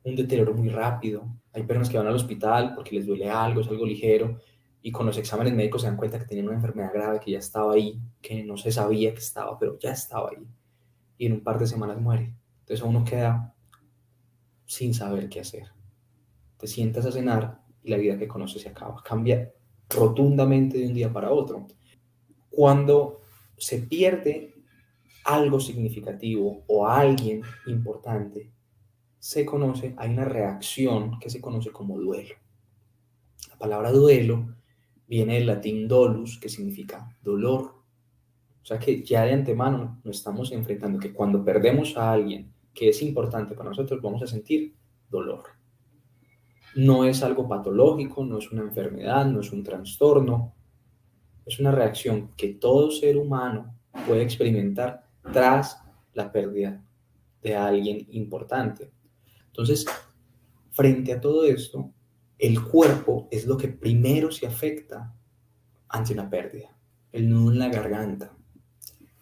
un deterioro muy rápido. Hay personas que van al hospital porque les duele algo, es algo ligero, y con los exámenes médicos se dan cuenta que tenían una enfermedad grave que ya estaba ahí, que no se sabía que estaba, pero ya estaba ahí. Y en un par de semanas muere. Entonces uno queda sin saber qué hacer. Te sientas a cenar y la vida que conoces se acaba. Cambia rotundamente de un día para otro. Cuando se pierde algo significativo o alguien importante, hay una reacción que se conoce como duelo. La palabra duelo viene del latín dolus, que significa dolor. O sea que ya de antemano nos estamos enfrentando que cuando perdemos a alguien que es importante para nosotros, vamos a sentir dolor. No es algo patológico, no es una enfermedad, no es un trastorno, es una reacción que todo ser humano puede experimentar tras la pérdida de alguien importante. Entonces, frente a todo esto, el cuerpo es lo que primero se afecta ante una pérdida. El nudo en la garganta,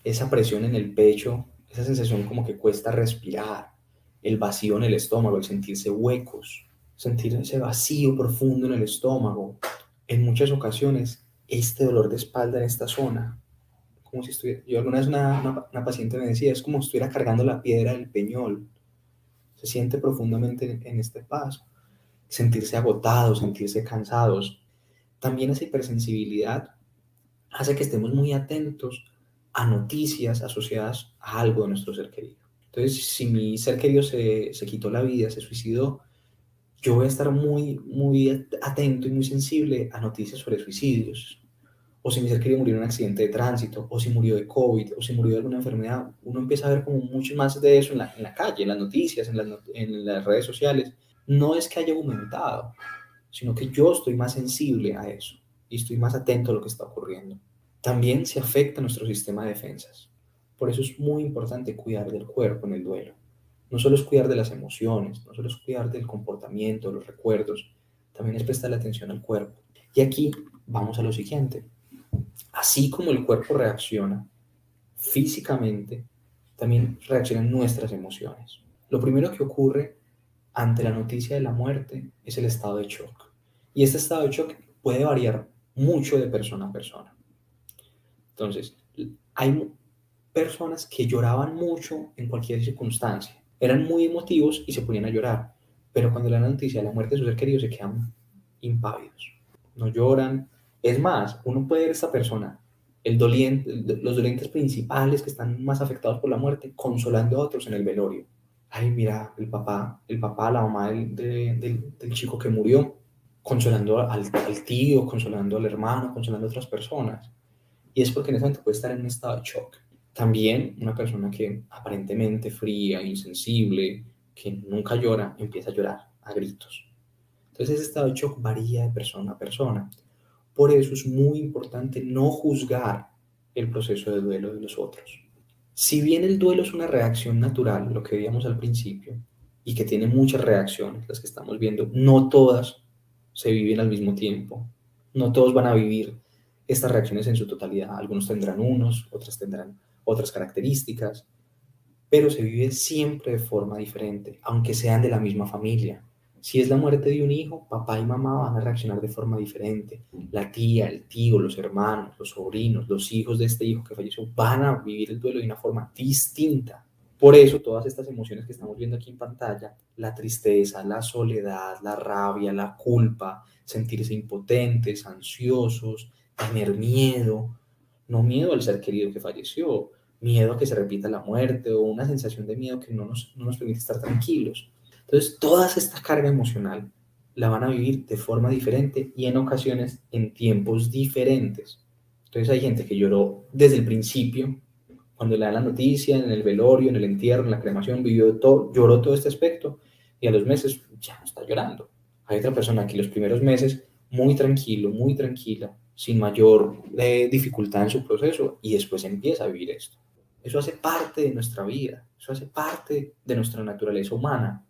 esa presión en el pecho, esa sensación como que cuesta respirar, el vacío en el estómago, el sentirse huecos, sentir ese vacío profundo en el estómago. En muchas ocasiones, este dolor de espalda en esta zona, como si estuviera, yo alguna vez una paciente me decía, es como si estuviera cargando la piedra del peñol, se siente profundamente en este paso, sentirse agotados, sentirse cansados. También esa hipersensibilidad hace que estemos muy atentos a noticias asociadas a algo de nuestro ser querido. Entonces, si mi ser querido se quitó la vida, se suicidó, yo voy a estar muy atento y muy sensible a noticias sobre suicidios. O si mi ser querido murió en un accidente de tránsito, o si murió de COVID, o si murió de alguna enfermedad, uno empieza a ver como mucho más de eso en la calle, en las noticias, en las redes sociales. No es que haya aumentado, sino que yo estoy más sensible a eso y estoy más atento a lo que está ocurriendo. También se afecta nuestro sistema de defensas. Por eso es muy importante cuidar del cuerpo en el duelo. No solo es cuidar de las emociones, no solo es cuidar del comportamiento, de los recuerdos, también es prestarle atención al cuerpo. Y aquí vamos a lo siguiente. Así como el cuerpo reacciona físicamente, también reaccionan nuestras emociones. Lo primero que ocurre ante la noticia de la muerte es el estado de shock. Y este estado de shock puede variar mucho de persona a persona. Entonces, hay personas que lloraban mucho en cualquier circunstancia. Eran muy emotivos y se ponían a llorar. Pero cuando la noticia de la muerte de su ser querido se quedan impávidos. No lloran. Es más, uno puede ver a esta persona, los dolientes principales que están más afectados por la muerte, consolando a otros en el velorio. Ay, mira, el papá, la mamá del chico que murió, consolando al tío, consolando al hermano, consolando a otras personas. Y es porque en ese momento puede estar en un estado de shock. También una persona que aparentemente fría, insensible, que nunca llora, empieza a llorar a gritos. Entonces ese estado de shock varía de persona a persona. Por eso es muy importante no juzgar el proceso de duelo de los otros. Si bien el duelo es una reacción natural, lo que veíamos al principio, y que tiene muchas reacciones, las que estamos viendo, no todas se viven al mismo tiempo. No todos van a vivir estas reacciones en su totalidad. Algunos tendrán unos, otras tendrán otras características, pero se vive siempre de forma diferente, aunque sean de la misma familia. Si es la muerte de un hijo, papá y mamá van a reaccionar de forma diferente. La tía, el tío, los hermanos, los sobrinos, los hijos de este hijo que falleció van a vivir el duelo de una forma distinta. Por eso todas estas emociones que estamos viendo aquí en pantalla, la tristeza, la soledad, la rabia, la culpa, sentirse impotentes, ansiosos, tener miedo, no miedo al ser querido que falleció, miedo a que se repita la muerte o una sensación de miedo que no nos permite estar tranquilos. Entonces, toda esta carga emocional la van a vivir de forma diferente y en ocasiones en tiempos diferentes. Entonces, hay gente que lloró desde el principio, cuando le dan la noticia, en el velorio, en el entierro, en la cremación, lloró todo este aspecto y a los meses ya no está llorando. Hay otra persona que los primeros meses muy tranquilo, muy tranquila, sin mayor dificultad en su proceso y después empieza a vivir esto. Eso hace parte de nuestra vida, eso hace parte de nuestra naturaleza humana.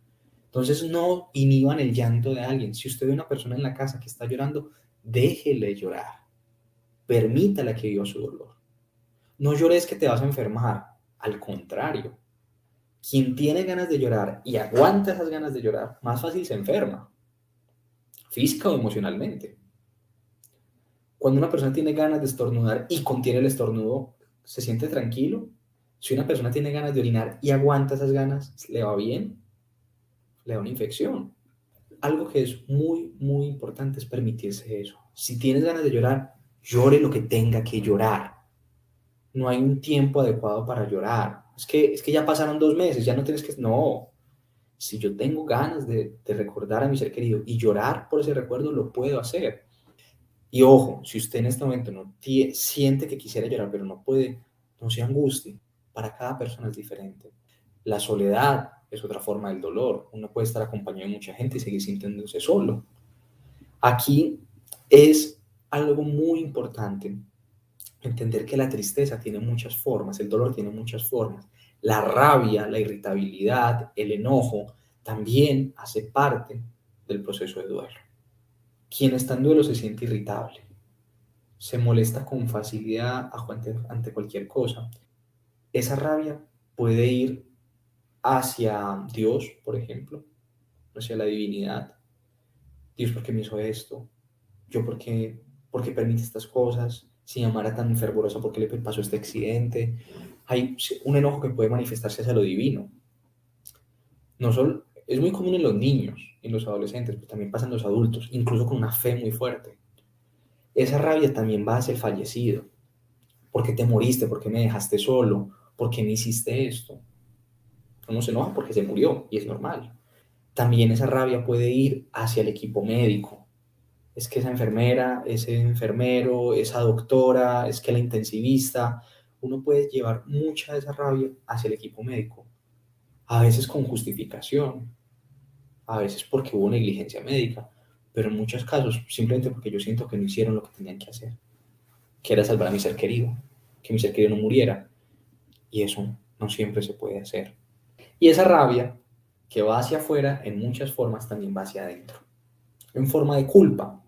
Entonces no inhiban el llanto de alguien. Si usted ve a una persona en la casa que está llorando, déjele llorar, permítala que viva su dolor. No llores que te vas a enfermar, al contrario, Quien tiene ganas de llorar y aguanta esas ganas de llorar, más fácil se enferma, física o emocionalmente. Cuando una persona tiene ganas de estornudar y contiene el estornudo, se siente tranquilo. Si una persona tiene ganas de orinar y aguanta esas ganas, le va bien, le da una infección. Algo que es muy, muy importante es permitirse eso. Si tienes ganas de llorar, llore lo que tenga que llorar. No hay un tiempo adecuado para llorar. Es que ya pasaron 2 meses, ya no tienes que... No, si yo tengo ganas de recordar a mi ser querido y llorar por ese recuerdo, lo puedo hacer. Y ojo, si usted en este momento no siente que quisiera llorar, pero no puede, no se angustie. Para cada persona es diferente. La soledad es otra forma del dolor. Uno puede estar acompañado de mucha gente y seguir sintiéndose solo. Aquí es algo muy importante entender que la tristeza tiene muchas formas, el dolor tiene muchas formas. La rabia, la irritabilidad, el enojo también hace parte del proceso de duelo. Quien está en duelo se siente irritable, se molesta con facilidad ante cualquier cosa. Esa rabia puede ir hacia Dios, por ejemplo, hacia la divinidad. Dios, ¿por qué me hizo esto? Yo, ¿por qué permite estas cosas? Si mi mamá era tan fervorosa, ¿por qué le pasó este accidente? Hay un enojo que puede manifestarse hacia lo divino. No solo, es muy común en los niños, en los adolescentes, pero también pasa en los adultos, incluso con una fe muy fuerte. Esa rabia también va hacia el fallecido. ¿Por qué te moriste? ¿Por qué me dejaste solo? ¿Por qué me hiciste esto? Uno se enoja porque se murió y es normal. También esa rabia puede ir hacia el equipo médico. Es que esa enfermera, ese enfermero, esa doctora, es que la intensivista, uno puede llevar mucha de esa rabia hacia el equipo médico. A veces con justificación, a veces porque hubo negligencia médica, pero en muchos casos simplemente porque yo siento que no hicieron lo que tenían que hacer, que era salvar a mi ser querido, que mi ser querido no muriera. Y eso no siempre se puede hacer. Y esa rabia que va hacia afuera en muchas formas también va hacia adentro, en forma de culpa.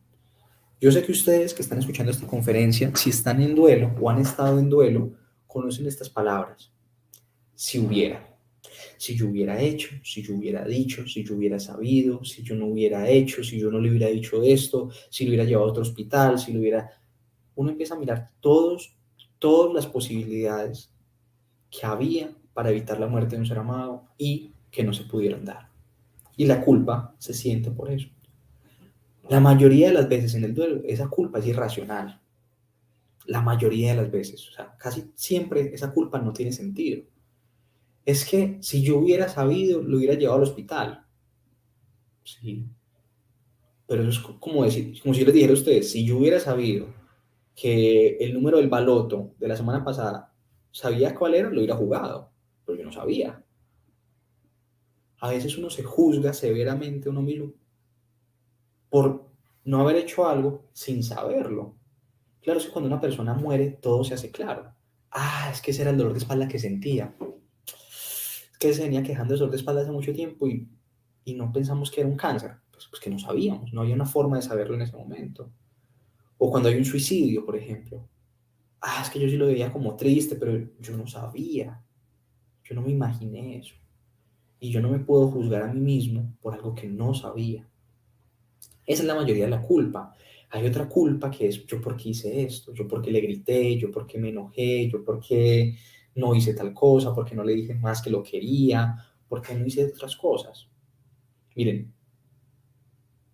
Yo sé que ustedes que están escuchando esta conferencia, si están en duelo o han estado en duelo, conocen estas palabras. Si hubiera, si yo hubiera hecho, si yo hubiera dicho, si yo hubiera sabido, si yo no hubiera hecho, si yo no le hubiera dicho esto, si lo hubiera llevado a otro hospital, si lo hubiera... Uno empieza a mirar todas las posibilidades que había para evitar la muerte de un ser amado y que no se pudieron dar. Y la culpa se siente por eso. La mayoría de las veces en el duelo, esa culpa es irracional. La mayoría de las veces, o sea, casi siempre esa culpa no tiene sentido. Es que si yo hubiera sabido, lo hubiera llevado al hospital. Sí, pero eso es como decir, como si yo les dijera a ustedes, si yo hubiera sabido que el número del baloto de la semana pasada sabía cuál era, lo hubiera jugado, pero yo no sabía. A veces uno se juzga severamente a uno mismo por no haber hecho algo sin saberlo. Claro, es que cuando una persona muere, todo se hace claro. Ah, es que ese era el dolor de espalda que sentía. Es que se venía quejando de dolor de espalda hace mucho tiempo y no pensamos que era un cáncer. Pues que no sabíamos, no había una forma de saberlo en ese momento. O cuando hay un suicidio, por ejemplo. Ah, es que yo sí lo veía como triste, pero yo no sabía. Yo no me imaginé eso. Y yo no me puedo juzgar a mí mismo por algo que no sabía. Esa es la mayoría de la culpa. Hay otra culpa que es yo por qué hice esto, yo por qué le grité, yo por qué me enojé, yo por qué no hice tal cosa, por qué no le dije más que lo quería, por qué no hice otras cosas. Miren,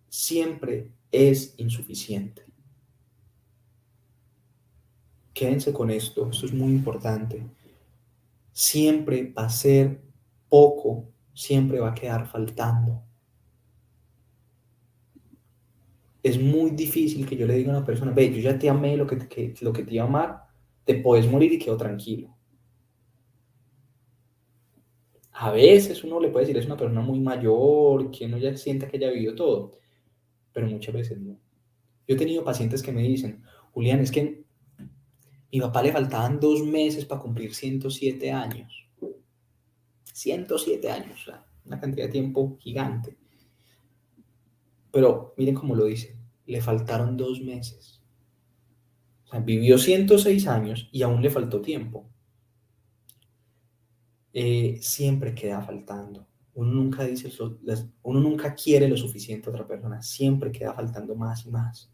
siempre es insuficiente. Quédense con esto es muy importante. Siempre va a ser poco, siempre va a quedar faltando. Es muy difícil que yo le diga a una persona, ve, yo ya te amé lo que te iba a amar, te puedes morir y quedo tranquilo. A veces uno le puede decir es una persona muy mayor, que uno ya sienta que ya vivió todo, pero muchas veces no. Yo he tenido pacientes que me dicen, Julián, es que mi papá le faltaban 2 meses para cumplir 107 años. 107 años, o sea, una cantidad de tiempo gigante. Pero miren cómo lo dice, le faltaron 2 meses. O sea, vivió 106 años y aún le faltó tiempo. siempre queda faltando. Uno nunca dice, uno nunca quiere lo suficiente a otra persona, siempre queda faltando más y más.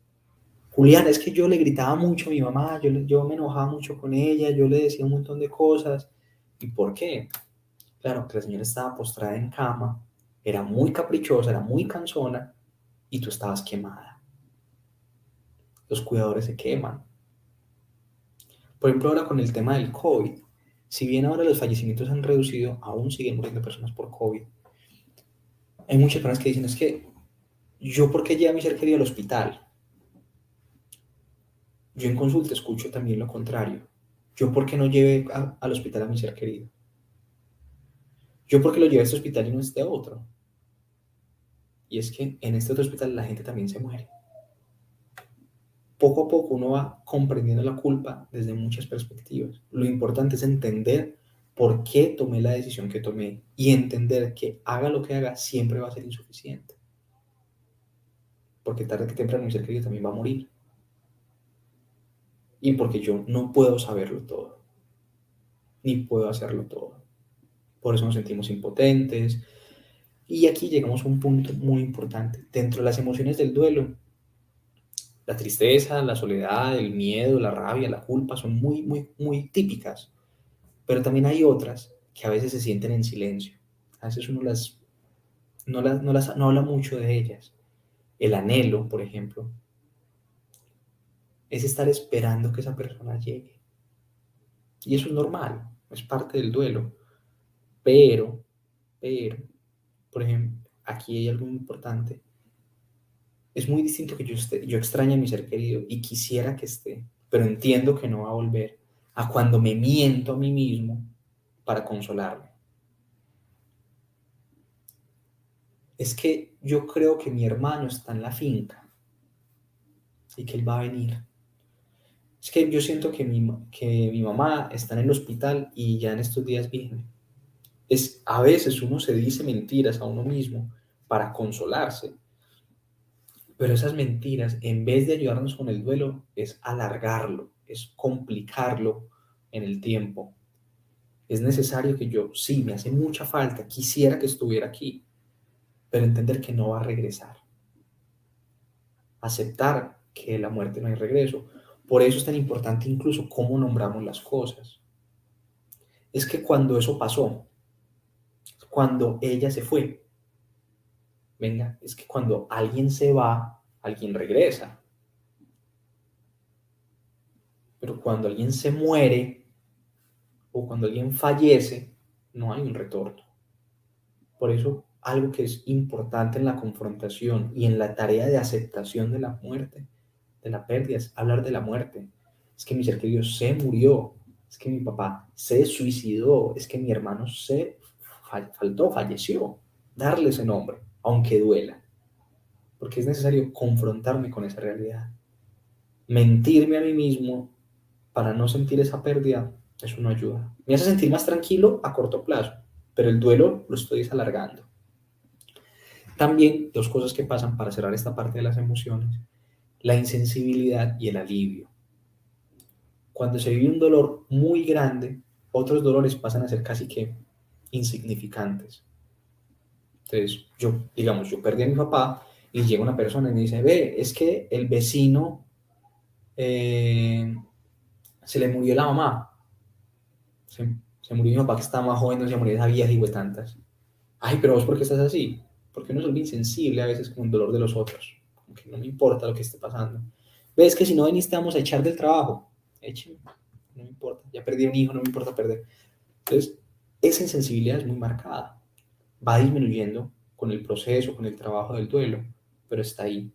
Julián, es que yo le gritaba mucho a mi mamá, yo me enojaba mucho con ella, yo le decía un montón de cosas. ¿Y por qué? Claro, que la señora estaba postrada en cama, era muy caprichosa, era muy cansona y tú estabas quemada. Los cuidadores se queman. Por ejemplo, ahora con el tema del COVID, si bien ahora los fallecimientos han reducido, aún siguen muriendo personas por COVID. Hay muchas personas que dicen, es que yo, ¿por qué llevo a mi ser querido al hospital? Yo en consulta escucho también lo contrario. Yo, ¿por qué no llevé al hospital a mi ser querido? Yo, ¿por qué lo llevé a este hospital y no a este otro? Y es que en este otro hospital la gente también se muere. Poco a poco uno va comprendiendo la culpa desde muchas perspectivas. Lo importante es entender por qué tomé la decisión que tomé y entender que haga lo que haga siempre va a ser insuficiente. Porque tarde que temprano mi ser querido también va a morir. Y porque yo no puedo saberlo todo, ni puedo hacerlo todo. Por eso nos sentimos impotentes. Y aquí llegamos a un punto muy importante. Dentro de las emociones del duelo, la tristeza, la soledad, el miedo, la rabia, la culpa son muy, muy, muy típicas. Pero también hay otras que a veces se sienten en silencio. A veces uno no habla mucho de ellas. El anhelo, por ejemplo, es estar esperando que esa persona llegue. Y eso es normal, es parte del duelo. Pero, pero, por ejemplo, aquí hay algo muy importante. Es muy distinto que yo extrañe a mi ser querido y quisiera que esté, pero entiendo que no va a volver, a cuando me miento a mí mismo para consolarme. Es que yo creo que mi hermano está en la finca y que él va a venir. Es que yo siento que mi mamá está en el hospital y ya en estos días viene. A veces uno se dice mentiras a uno mismo para consolarse, pero esas mentiras, en vez de ayudarnos con el duelo, es alargarlo, es complicarlo en el tiempo. Es necesario que yo, sí, me hace mucha falta, quisiera que estuviera aquí, pero entender que no va a regresar. Aceptar que la muerte no hay regreso. Por eso es tan importante incluso cómo nombramos las cosas. Es que cuando eso pasó, cuando ella se fue, venga, es que cuando alguien se va, alguien regresa. Pero cuando alguien se muere o cuando alguien fallece, no hay un retorno. Por eso, algo que es importante en la confrontación y en la tarea de aceptación de la muerte, de la pérdida, es hablar de la muerte. Es que mi ser querido se murió, es que mi papá se suicidó, es que mi hermano falleció. Darle ese nombre, aunque duela, porque es necesario confrontarme con esa realidad. Mentirme a mí mismo para no sentir esa pérdida, eso no ayuda. Me hace sentir más tranquilo a corto plazo, pero el duelo lo estoy alargando. También dos cosas que pasan para cerrar esta parte de las emociones, la insensibilidad y el alivio. Cuando se vive un dolor muy grande, otros dolores pasan a ser casi que insignificantes. Entonces, digamos, yo perdí a mi papá y llega una persona y me dice, ve, es que el vecino eh, se le murió la mamá. Se murió mi papá que estaba más joven, no se murió esa vieja y tantas. Ay, pero vos, ¿por qué estás así? Porque uno es muy insensible a veces con el dolor de los otros. Como que no me importa lo que esté pasando. Ves que si no venís te vamos a echar del trabajo. Écheme, no me importa. Ya perdí un hijo, no me importa perder. Entonces, esa insensibilidad es muy marcada. Va disminuyendo con el proceso, con el trabajo del duelo, pero está ahí.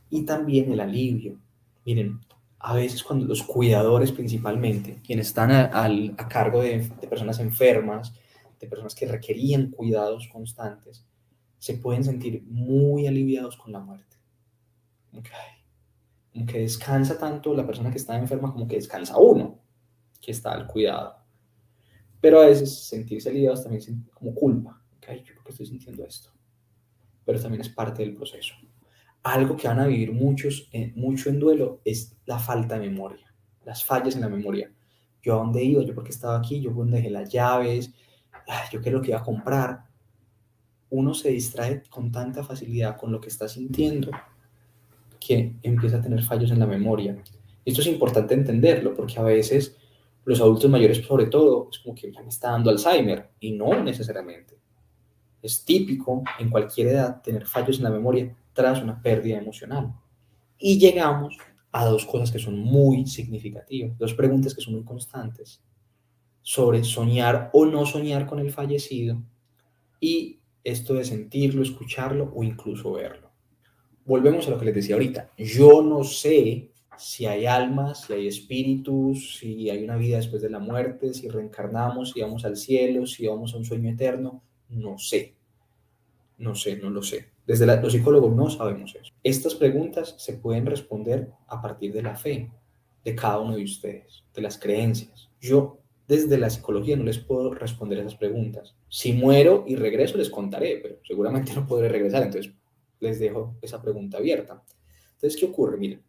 Y también el alivio. Miren, a veces cuando los cuidadores principalmente, quienes están a cargo de personas enfermas, de personas que requerían cuidados constantes, se pueden sentir muy aliviados con la muerte. Como que descansa tanto la persona que está enferma como que descansa uno, que está al cuidado. Pero a veces sentirse aliviados también es como culpa. Okay, yo creo que estoy sintiendo esto. Pero también es parte del proceso. Algo que van a vivir mucho en duelo es la falta de memoria, las fallas en la memoria. Yo a dónde iba, yo por qué estaba aquí, yo por dónde dejé las llaves, yo qué es lo que iba a comprar, uno se distrae con tanta facilidad con lo que está sintiendo que empieza a tener fallos en la memoria. Esto es importante entenderlo porque a veces los adultos mayores, sobre todo, es como que ya me está dando Alzheimer y no necesariamente. Es típico en cualquier edad tener fallos en la memoria tras una pérdida emocional. Y llegamos a dos cosas que son muy significativas, dos preguntas que son muy constantes sobre soñar o no soñar con el fallecido y esto de sentirlo, escucharlo o incluso verlo. Volvemos a lo que les decía ahorita. Yo no sé si hay almas, si hay espíritus, si hay una vida después de la muerte, si reencarnamos, si vamos al cielo, si vamos a un sueño eterno. No sé, no lo sé. Desde los psicólogos no sabemos eso. Estas preguntas se pueden responder a partir de la fe de cada uno de ustedes, de las creencias. Yo desde la psicología no les puedo responder esas preguntas. Si muero y regreso les contaré, pero seguramente no podré regresar, entonces les dejo esa pregunta abierta. Entonces, ¿qué ocurre? Miren,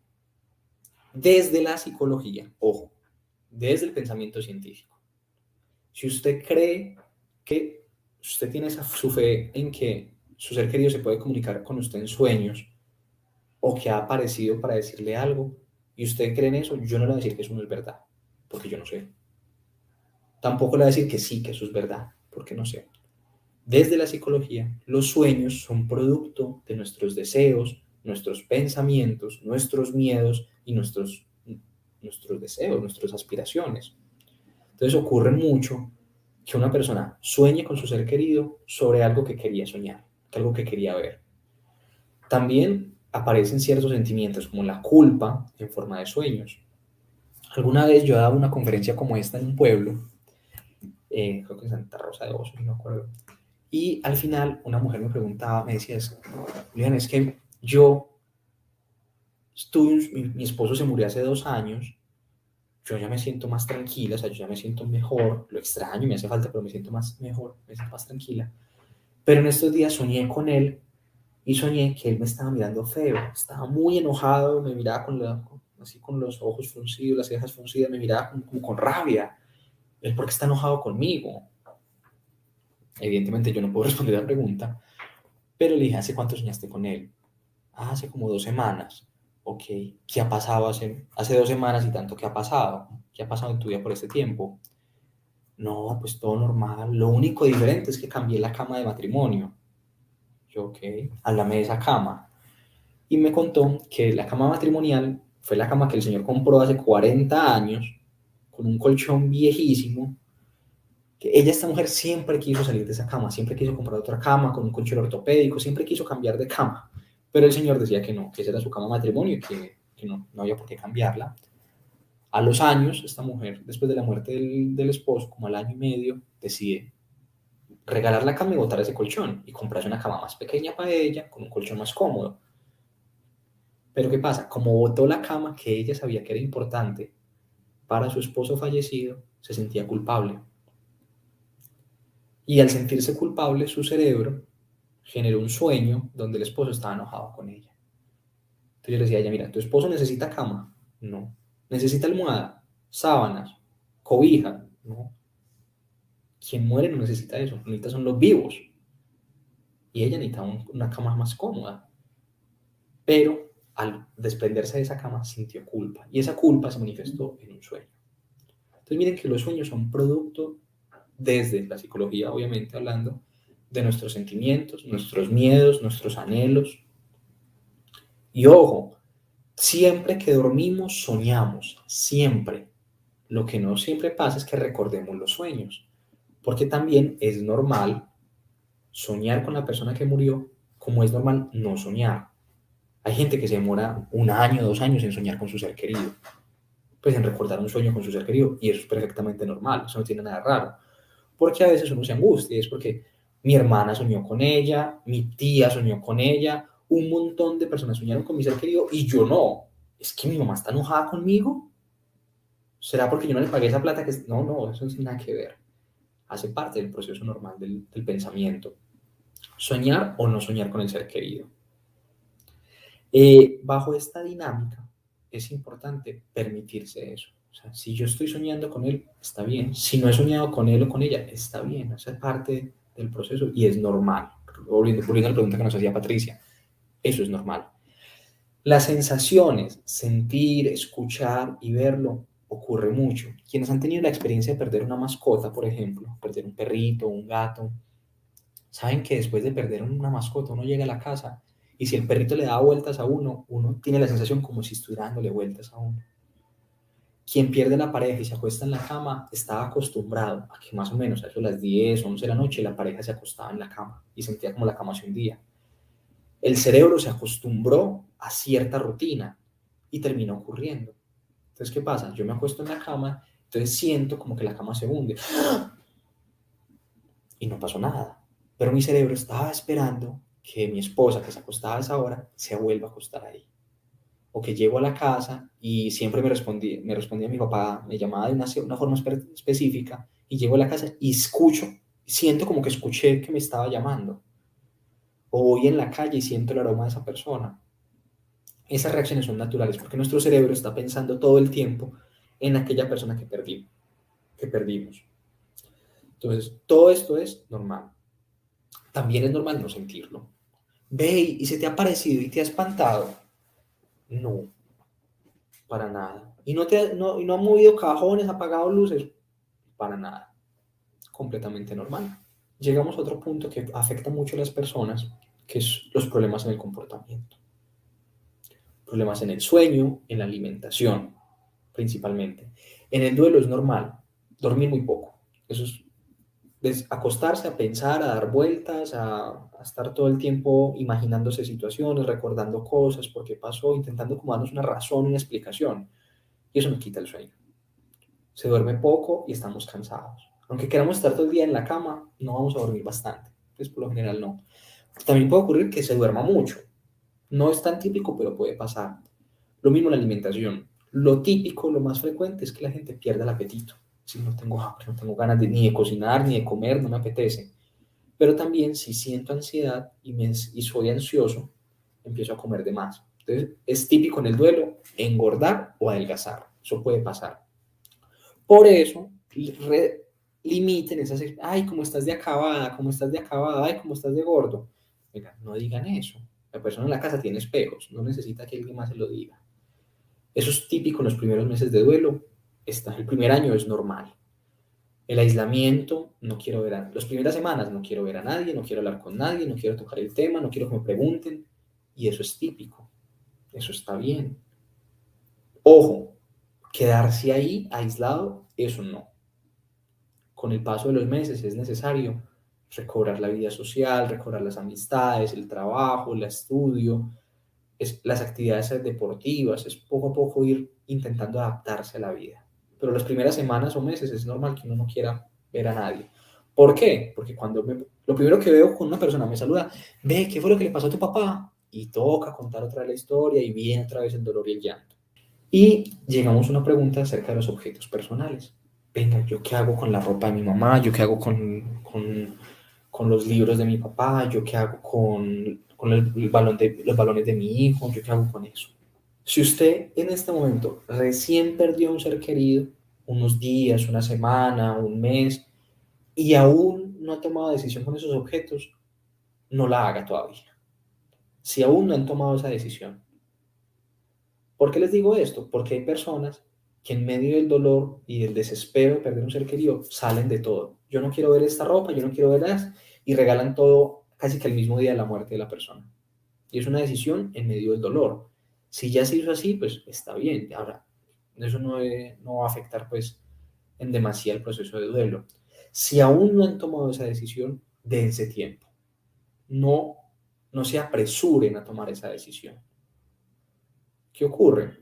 desde la psicología, ojo, desde el pensamiento científico, si usted cree que usted tiene su fe en que su ser querido se puede comunicar con usted en sueños o que ha aparecido para decirle algo y usted cree en eso, yo no le voy a decir que eso no es verdad, porque yo no sé. Tampoco le voy a decir que sí, que eso es verdad, porque no sé. Desde la psicología, los sueños son producto de nuestros deseos, nuestros pensamientos, nuestros miedos y nuestros deseos, nuestras aspiraciones. Entonces ocurre mucho que una persona sueñe con su ser querido sobre algo que quería soñar, algo que quería ver. También aparecen ciertos sentimientos como la culpa en forma de sueños. Alguna vez yo daba una conferencia como esta en un pueblo, creo que en Santa Rosa de Osos, no me acuerdo, y al final una mujer me preguntaba, me decía, Julián, es que yo mi esposo se murió hace 2 años, yo ya me siento más tranquila, o sea, yo ya me siento mejor, lo extraño, me hace falta, pero me siento más mejor, me siento más tranquila. Pero en estos días soñé con él y soñé que él me estaba mirando feo, estaba muy enojado, me miraba así con los ojos fruncidos, las cejas fruncidas, me miraba como con rabia. ¿Él por qué está enojado conmigo? Evidentemente yo no puedo responder la pregunta, pero le dije, ¿hace cuánto soñaste con él? Ah, hace como 2 semanas. Ok, ¿qué ha pasado hace 2 semanas y tanto? ¿Qué ha pasado? ¿Qué ha pasado en tu vida por este tiempo? No, pues todo normal. Lo único diferente es que cambié la cama de matrimonio. Yo, ok, háblame de esa cama. Y me contó que la cama matrimonial fue la cama que el señor compró hace 40 años, con un colchón viejísimo, que esta mujer siempre quiso salir de esa cama, siempre quiso comprar otra cama con un colchón ortopédico, siempre quiso cambiar de cama. Pero el señor decía que no, que esa era su cama matrimonio y que no había por qué cambiarla. A los años, esta mujer, después de la muerte del esposo, como al año y medio, decide regalar la cama y botar ese colchón y comprarse una cama más pequeña para ella, con un colchón más cómodo. Pero ¿qué pasa? Como botó la cama que ella sabía que era importante para su esposo fallecido, se sentía culpable. Y al sentirse culpable, su cerebro generó un sueño donde el esposo estaba enojado con ella. Entonces yo le decía a ella, mira, ¿tu esposo necesita cama? No. ¿Necesita almohada? ¿Sábanas? ¿Cobija? No. Quien muere no necesita eso, necesita son los vivos. Y ella necesitaba una cama más cómoda. Pero al desprenderse de esa cama sintió culpa. Y esa culpa se manifestó en un sueño. Entonces miren que los sueños son producto, desde la psicología obviamente hablando, de nuestros sentimientos, nuestros miedos, nuestros anhelos. Y ojo, siempre que dormimos soñamos, siempre. Lo que no siempre pasa es que recordemos los sueños, porque también es normal soñar con la persona que murió, como es normal no soñar. Hay gente que se demora 1 año, 2 años en soñar con su ser querido, pues en recordar un sueño con su ser querido, y eso es perfectamente normal, eso no tiene nada raro, porque a veces uno se angustia, es porque mi hermana soñó con ella, mi tía soñó con ella, un montón de personas soñaron con mi ser querido y yo no. Es que mi mamá está enojada conmigo. ¿Será porque yo no le pagué esa plata que... No, no, eso no tiene nada que ver. Hace parte del proceso normal del pensamiento. Soñar o no soñar con el ser querido. Bajo esta dinámica es importante permitirse eso. O sea, si yo estoy soñando con él, está bien. Si no he soñado con él o con ella, está bien. Esa es parte del proceso y es normal. Volviendo a la pregunta que nos hacía Patricia, eso es normal. Las sensaciones, sentir, escuchar y verlo, ocurre mucho. Quienes han tenido la experiencia de perder una mascota, por ejemplo, perder un perrito o un gato, saben que después de perder una mascota uno llega a la casa y si el perrito le da vueltas a uno, uno tiene la sensación como si estuviera dándole vueltas a uno. Quien pierde la pareja y se acuesta en la cama está acostumbrado a que más o menos a eso las 10, 11 de la noche la pareja se acostaba en la cama y sentía como la cama se hundía. El cerebro se acostumbró a cierta rutina y terminó ocurriendo. Entonces, ¿qué pasa? Yo me acuesto en la cama, entonces siento como que la cama se hunde y no pasó nada. Pero mi cerebro estaba esperando que mi esposa, que se acostaba a esa hora, se vuelva a acostar ahí. O que llego a la casa y siempre me respondía mi papá, me llamaba de una forma específica y llego a la casa y escucho, siento como que escuché que me estaba llamando. O voy en la calle y siento el aroma de esa persona. Esas reacciones son naturales porque nuestro cerebro está pensando todo el tiempo en aquella persona que perdimos. Entonces, todo esto es normal. También es normal no sentirlo. Ve y se te ha parecido y te ha espantado. No, para nada. Y no ha movido cajones, apagado luces, para nada. Completamente normal. Llegamos a otro punto que afecta mucho a las personas, que es los problemas en el comportamiento. Problemas en el sueño, en la alimentación, principalmente. En el duelo es normal dormir muy poco. Eso es acostarse a pensar, a dar vueltas, a estar todo el tiempo imaginándose situaciones, recordando cosas, por qué pasó, intentando como darnos una razón, una explicación. Y eso nos quita el sueño. Se duerme poco y estamos cansados. Aunque queramos estar todo el día en la cama, no vamos a dormir bastante. Pues por lo general no. También puede ocurrir que se duerma mucho. No es tan típico, pero puede pasar. Lo mismo la alimentación. Lo típico, lo más frecuente es que la gente pierda el apetito. Si no tengo hambre, no tengo ganas ni de cocinar, ni de comer, no me apetece. Pero también si siento ansiedad y soy ansioso, empiezo a comer de más. Entonces, es típico en el duelo engordar o adelgazar. Eso puede pasar. Por eso, limiten esas, ay, cómo estás de acabada, cómo estás de acabada, ay, cómo estás de gordo. Venga, no digan eso. La persona en la casa tiene espejos, no necesita que alguien más se lo diga. Eso es típico en los primeros meses de duelo. El primer año es normal. El aislamiento, no quiero ver las primeras semanas no quiero ver a nadie, no quiero hablar con nadie, no quiero tocar el tema, no quiero que me pregunten. Y eso es típico. Eso está bien. Ojo, quedarse ahí aislado, eso no. Con el paso de los meses es necesario recobrar la vida social, recobrar las amistades, el trabajo, el estudio, las actividades deportivas, es poco a poco ir intentando adaptarse a la vida. Pero las primeras semanas o meses es normal que uno no quiera ver a nadie. ¿Por qué? Porque lo primero que veo con una persona me saluda, ve, ¿qué fue lo que le pasó a tu papá? Y toca contar otra vez la historia y viene otra vez el dolor y el llanto. Y llegamos a una pregunta acerca de los objetos personales. Venga, ¿yo qué hago con la ropa de mi mamá? ¿Yo qué hago con los libros de mi papá? ¿Yo qué hago con los balones de mi hijo? ¿Yo qué hago con eso? Si usted en este momento recién perdió a un ser querido, unos días, una semana, un mes, y aún no ha tomado decisión con esos objetos, no la haga todavía. Si aún no han tomado esa decisión. ¿Por qué les digo esto? Porque hay personas que en medio del dolor y del desespero de perder un ser querido salen de todo. Yo no quiero ver esta ropa, yo no quiero verlas y regalan todo casi que el mismo día de la muerte de la persona. Y es una decisión en medio del dolor. Si ya se hizo así, pues está bien. Ahora, eso no va a afectar pues en demasía el proceso de duelo. Si aún no han tomado esa decisión, dense tiempo. No, no se apresuren a tomar esa decisión. ¿Qué ocurre?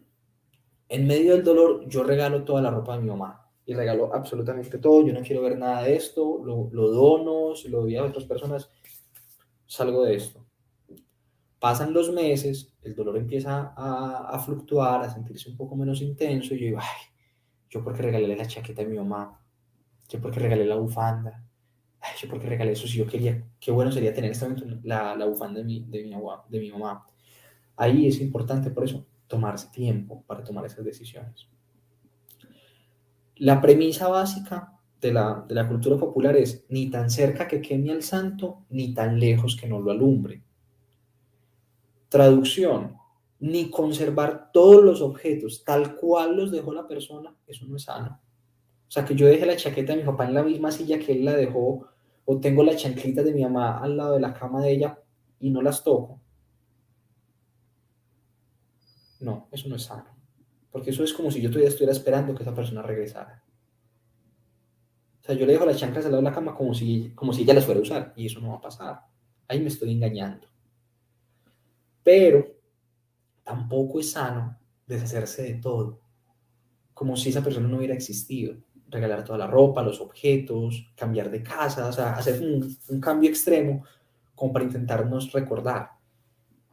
En medio del dolor, yo regalo toda la ropa de mi mamá y regalo absolutamente todo. Yo no quiero ver nada de esto, lo dono, se lo doy a otras personas, salgo de esto. Pasan los meses, el dolor empieza a fluctuar, a sentirse un poco menos intenso. Y yo digo, ay, yo porque regalé la chaqueta de mi mamá, yo porque regalé la bufanda, ay, yo porque regalé eso, si yo quería, qué bueno sería tener en este momento la bufanda de mi mamá. Ahí es importante, por eso, tomarse tiempo para tomar esas decisiones. La premisa básica de la cultura popular es ni tan cerca que queme al santo, ni tan lejos que no lo alumbre. Traducción, ni conservar todos los objetos tal cual los dejó la persona, eso no es sano. O sea, que yo deje la chaqueta de mi papá en la misma silla que él la dejó, o tengo las chanclitas de mi mamá al lado de la cama de ella y no las toco. No, eso no es sano. Porque eso es como si yo todavía estuviera esperando que esa persona regresara. O sea, yo le dejo las chanclas al lado de la cama como si ella las fuera a usar, y eso no va a pasar. Ahí me estoy engañando. Pero tampoco es sano deshacerse de todo, como si esa persona no hubiera existido. Regalar toda la ropa, los objetos, cambiar de casa, o sea, hacer un cambio extremo como para intentarnos recordar.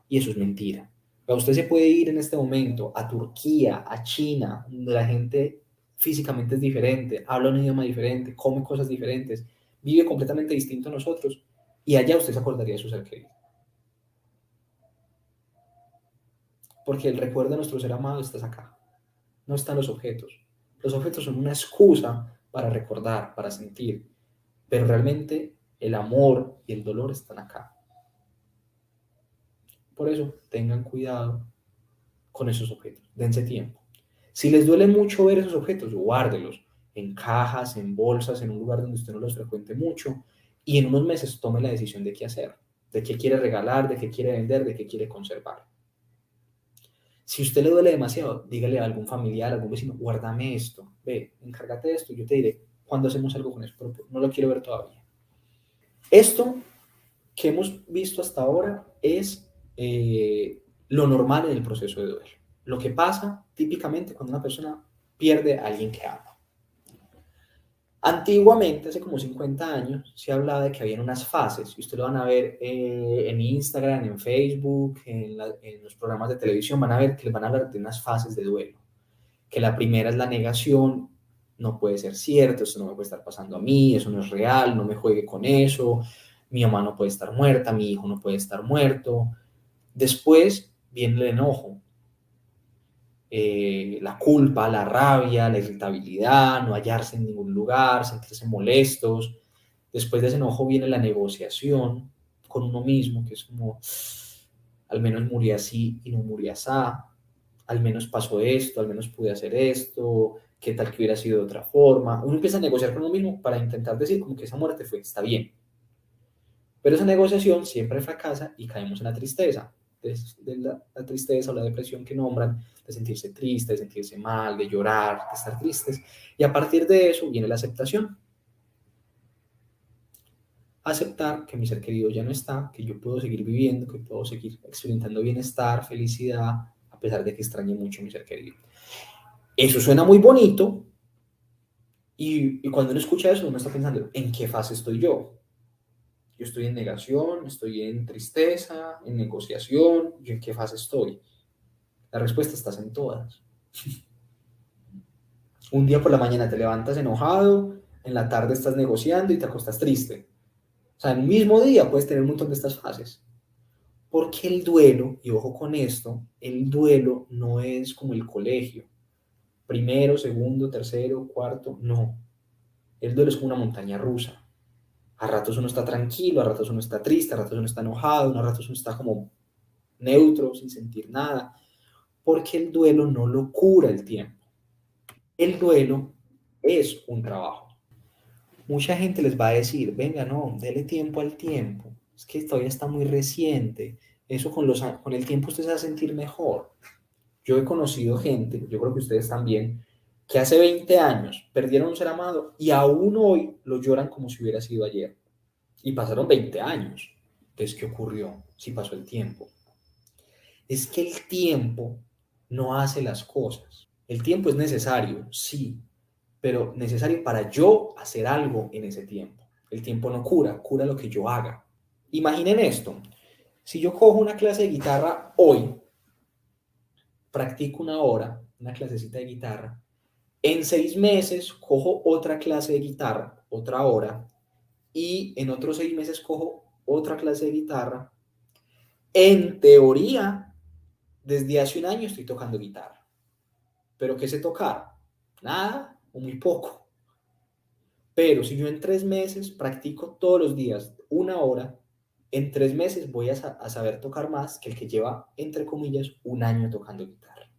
Y eso es mentira. O sea, usted se puede ir en este momento a Turquía, a China, donde la gente físicamente es diferente, habla un idioma diferente, come cosas diferentes, vive completamente distinto a nosotros, y allá usted se acordaría de su ser querido. Porque el recuerdo de nuestro ser amado está acá, no están los objetos. Los objetos son una excusa para recordar, para sentir, pero realmente el amor y el dolor están acá. Por eso tengan cuidado con esos objetos, dense tiempo. Si les duele mucho ver esos objetos, guárdelos en cajas, en bolsas, en un lugar donde usted no los frecuente mucho, y en unos meses tome la decisión de qué hacer, de qué quiere regalar, de qué quiere vender, de qué quiere conservar. Si usted le duele demasiado, dígale a algún familiar, a algún vecino, guárdame esto, ve, encárgate de esto, yo te diré cuándo hacemos algo con eso, pero no lo quiero ver todavía. Esto que hemos visto hasta ahora es lo normal en el proceso de duelo. Lo que pasa típicamente cuando una persona pierde a alguien que ama. Antiguamente, hace como 50 años, se hablaba de que habían unas fases, y ustedes lo van a ver en Instagram, en Facebook, en los programas de televisión, van a ver que les van a hablar de unas fases de duelo. Que la primera es la negación, no puede ser cierto, eso no me puede estar pasando a mí, eso no es real, no me juegue con eso, mi mamá no puede estar muerta, mi hijo no puede estar muerto. Después viene el enojo, la culpa, la rabia, la irritabilidad, no hallarse en ningún lugar, sentirse molestos. Después de ese enojo viene la negociación con uno mismo, que es como, al menos murió así y no murió así, al menos pasó esto, al menos pude hacer esto, qué tal que hubiera sido de otra forma. Uno empieza a negociar con uno mismo para intentar decir como que esa muerte está bien. Pero esa negociación siempre fracasa y caemos en la tristeza. De la tristeza o la depresión que nombran, de sentirse triste, de sentirse mal, de llorar, de estar tristes. Y a partir de eso viene la aceptación. Aceptar que mi ser querido ya no está, que yo puedo seguir viviendo, que puedo seguir experimentando bienestar, felicidad, a pesar de que extrañe mucho a mi ser querido. Eso suena muy bonito y cuando uno escucha eso, uno está pensando, ¿en qué fase estoy yo? Yo estoy en negación, estoy en tristeza, en negociación, ¿yo en qué fase estoy? La respuesta está en todas. Un día por la mañana te levantas enojado, en la tarde estás negociando y te acostas triste. O sea, en un mismo día puedes tener un montón de estas fases. Porque el duelo, y ojo con esto, el duelo no es como el colegio. Primero, segundo, tercero, cuarto, no. El duelo es como una montaña rusa. A ratos uno está tranquilo, a ratos uno está triste, a ratos uno está enojado, a ratos uno está como neutro, sin sentir nada. Porque el duelo no lo cura el tiempo. El duelo es un trabajo. Mucha gente les va a decir, venga, no, dele tiempo al tiempo. Es que todavía está muy reciente. Eso con el tiempo usted se va a sentir mejor. Yo he conocido gente, yo creo que ustedes también, que hace 20 años perdieron un ser amado y aún hoy lo lloran como si hubiera sido ayer. Y pasaron 20 años. Entonces, ¿qué ocurrió? Si pasó el tiempo. Es que el tiempo no hace las cosas. El tiempo es necesario, sí, pero necesario para yo hacer algo en ese tiempo. El tiempo no cura, cura lo que yo haga. Imaginen esto. Si yo cojo una clase de guitarra hoy, practico una hora, una clasecita de guitarra, en 6 meses cojo otra clase de guitarra, otra hora, y en otros 6 meses cojo otra clase de guitarra. En teoría, desde hace un año estoy tocando guitarra. ¿Pero qué sé tocar? Nada, o muy poco. Pero si yo en 3 meses practico todos los días 1 hora, en 3 meses voy a saber tocar más que el que lleva, entre comillas, 1 año tocando guitarra.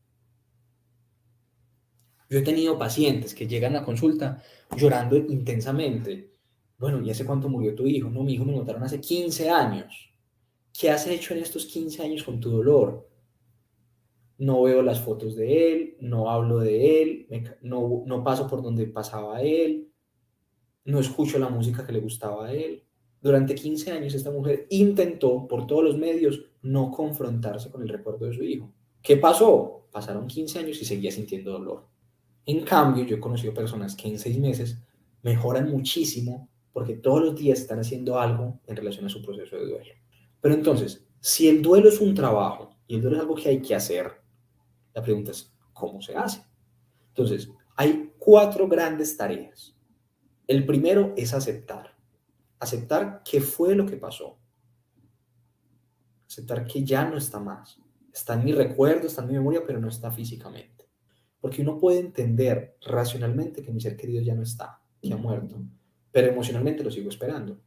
Yo he tenido pacientes que llegan a consulta llorando intensamente. Bueno, ¿y hace cuánto murió tu hijo? No, mi hijo me lo mataron hace 15 años. ¿Qué has hecho en estos 15 años con tu dolor? No veo las fotos de él, no hablo de él, no paso por donde pasaba él, no escucho la música que le gustaba a él. Durante 15 años esta mujer intentó por todos los medios no confrontarse con el recuerdo de su hijo. ¿Qué pasó? Pasaron 15 años y seguía sintiendo dolor. En cambio, yo he conocido personas que en 6 meses mejoran muchísimo porque todos los días están haciendo algo en relación a su proceso de duelo. Pero entonces, si el duelo es un trabajo y el duelo es algo que hay que hacer, la pregunta es, ¿cómo se hace? Entonces, hay 4 grandes tareas. El primero es aceptar. Aceptar qué fue lo que pasó. Aceptar que ya no está más. Está en mi recuerdo, está en mi memoria, pero no está físicamente. Porque uno puede entender racionalmente que mi ser querido ya no está, que ha muerto, pero emocionalmente lo sigo esperando.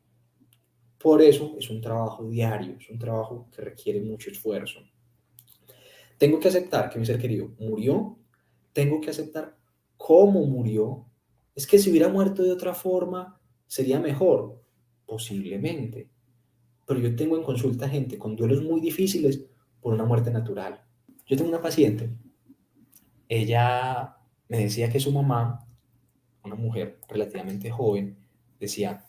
Por eso es un trabajo diario, es un trabajo que requiere mucho esfuerzo. Tengo que aceptar que mi ser querido murió, tengo que aceptar cómo murió. Es que si hubiera muerto de otra forma, sería mejor, posiblemente. Pero yo tengo en consulta gente con duelos muy difíciles por una muerte natural. Yo tengo una paciente, ella me decía que su mamá, una mujer relativamente joven, decía,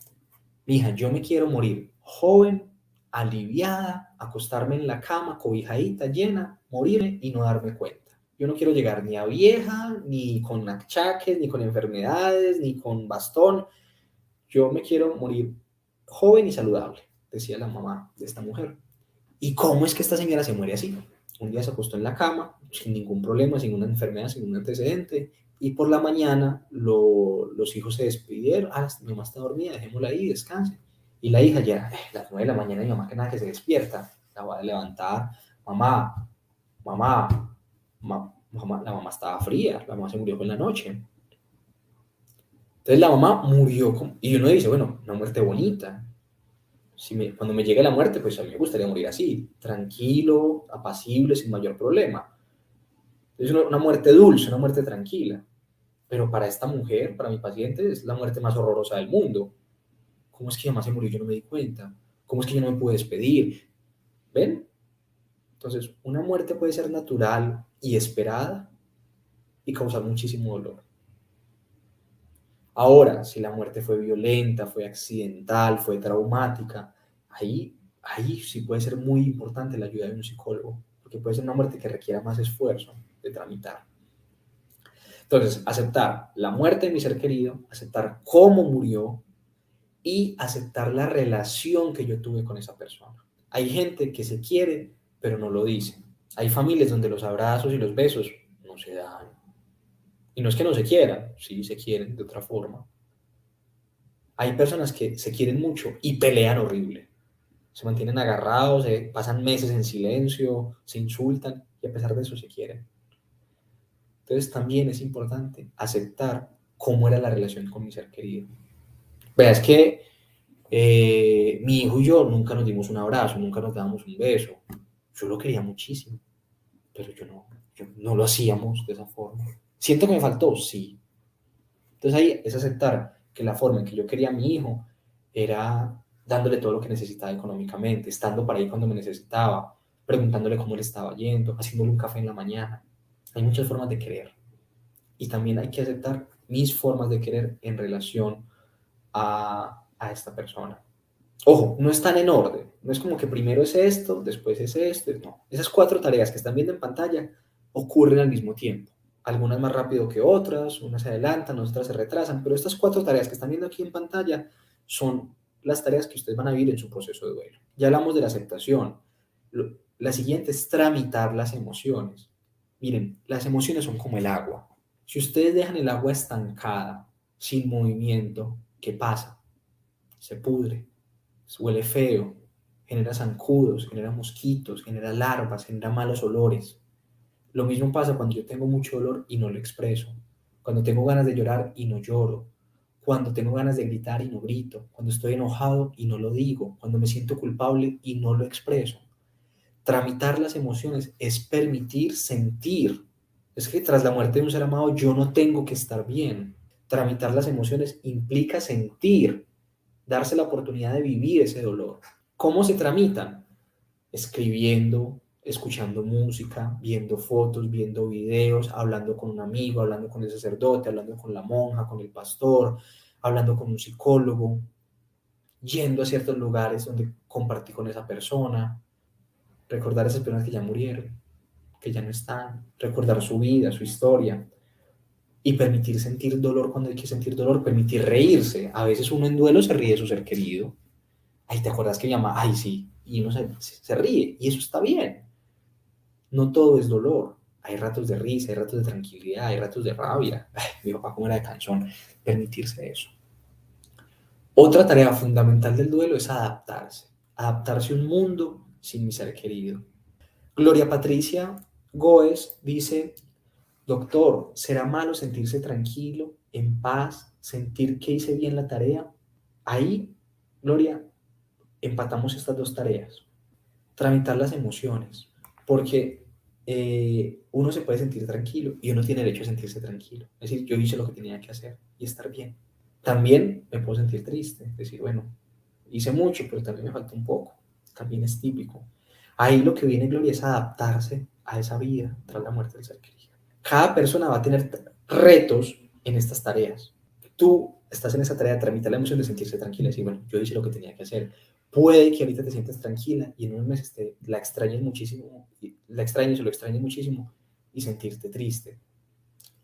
mija, yo me quiero morir joven, aliviada, acostarme en la cama, cobijadita, llena, morirme y no darme cuenta. Yo no quiero llegar ni a vieja, ni con achaques, ni con enfermedades, ni con bastón. Yo me quiero morir joven y saludable, decía la mamá de esta mujer. ¿Y cómo es que esta señora se muere así? Un día se acostó en la cama, sin ningún problema, sin una enfermedad, sin un antecedente, y por la mañana los hijos se despidieron. Ah, mi mamá está dormida, dejémosla ahí, descanse. Y la hija ya, las 9 de la mañana, mi mamá que nada que se despierta, la va a levantar, mamá, mamá, mamá, la mamá estaba fría, la mamá se murió con la noche. Entonces la mamá murió, y uno dice, bueno, una muerte bonita, cuando me llegue la muerte, pues a mí me gustaría morir así, tranquilo, apacible, sin mayor problema. Es una muerte dulce, una muerte tranquila. Pero para esta mujer, para mi paciente, es la muerte más horrorosa del mundo. ¿Cómo es que mi mamá se murió y yo no me di cuenta? ¿Cómo es que yo no me pude despedir? ¿Ven? Entonces, una muerte puede ser natural y esperada y causar muchísimo dolor. Ahora, si la muerte fue violenta, fue accidental, fue traumática, ahí sí puede ser muy importante la ayuda de un psicólogo, porque puede ser una muerte que requiera más esfuerzo de tramitar. Entonces, aceptar la muerte de mi ser querido, aceptar cómo murió y aceptar la relación que yo tuve con esa persona. Hay gente que se quiere, pero no lo dice. Hay familias donde los abrazos y los besos no se dan. Y no es que no se quieran, sí se quieren de otra forma. Hay personas que se quieren mucho y pelean horrible. Se mantienen agarrados, pasan meses en silencio, se insultan y a pesar de eso se quieren. Entonces también es importante aceptar cómo era la relación con mi ser querido. Vea, es que mi hijo y yo nunca nos dimos un abrazo, nunca nos dábamos un beso. Yo lo quería muchísimo, pero yo no lo hacíamos de esa forma. ¿Siento que me faltó? Sí. Entonces ahí es aceptar que la forma en que yo quería a mi hijo era dándole todo lo que necesitaba económicamente, estando para ahí cuando me necesitaba, preguntándole cómo le estaba yendo, haciéndole un café en la mañana. Hay muchas formas de querer y también hay que aceptar mis formas de querer en relación a esta persona. Ojo, no están en orden, no es como que primero es esto, después es esto, no. Esas 4 tareas que están viendo en pantalla ocurren al mismo tiempo. Algunas más rápido que otras, unas se adelantan, otras se retrasan, pero estas 4 tareas que están viendo aquí en pantalla son las tareas que ustedes van a vivir en su proceso de duelo. Ya hablamos de la aceptación. La siguiente es tramitar las emociones. Miren, las emociones son como el agua. Si ustedes dejan el agua estancada, sin movimiento, ¿qué pasa? Se pudre, huele feo, genera zancudos, genera mosquitos, genera larvas, genera malos olores. Lo mismo pasa cuando yo tengo mucho dolor y no lo expreso. cuando tengo ganas de llorar y no lloro, cuando tengo ganas de gritar y no grito, cuando estoy enojado y no lo digo, cuando me siento culpable y no lo expreso. Tramitar las emociones es permitir sentir. Es que tras la muerte de un ser amado yo no tengo que estar bien. Tramitar las emociones implica sentir, darse la oportunidad de vivir ese dolor. ¿Cómo se tramitan? Escribiendo, escuchando música, viendo fotos, viendo videos, hablando con un amigo, hablando con el sacerdote, hablando con la monja, con el pastor, hablando con un psicólogo, yendo a ciertos lugares donde compartí con esa persona, recordar a esas personas que ya murieron, que ya no están, recordar su vida, su historia, y permitir sentir dolor cuando hay que sentir dolor, permitir reírse. A veces uno en duelo se ríe de su ser querido. Ay, ¿te acuerdas que mi mamá? Ay, sí. Y uno se ríe, y eso está bien. No todo es dolor. Hay ratos de risa, hay ratos de tranquilidad, hay ratos de rabia. Ay, mi papá cómo era de cansón. Permitirse eso. Otra tarea fundamental del duelo es adaptarse. Adaptarse a un mundo sin mi ser querido. Gloria Patricia Goes dice, doctor, ¿será malo sentirse tranquilo, en paz, sentir que hice bien la tarea? Ahí, Gloria, empatamos estas dos tareas. Tramitar las emociones, porque uno se puede sentir tranquilo y uno tiene derecho a sentirse tranquilo. Es decir, yo hice lo que tenía que hacer y estar bien. También me puedo sentir triste, decir, bueno, hice mucho, pero también me falta un poco. También es típico. Ahí lo que viene, Gloria, es adaptarse a esa vida tras la muerte del ser querido. Cada persona va a tener retos en estas tareas. Tú estás en esa tarea de tramitar la emoción de sentirse tranquila, decir, bueno, yo hice lo que tenía que hacer. Puede que ahorita te sientas tranquila y en unos meses la extrañes muchísimo, la extrañes o lo extrañes muchísimo y sentirte triste.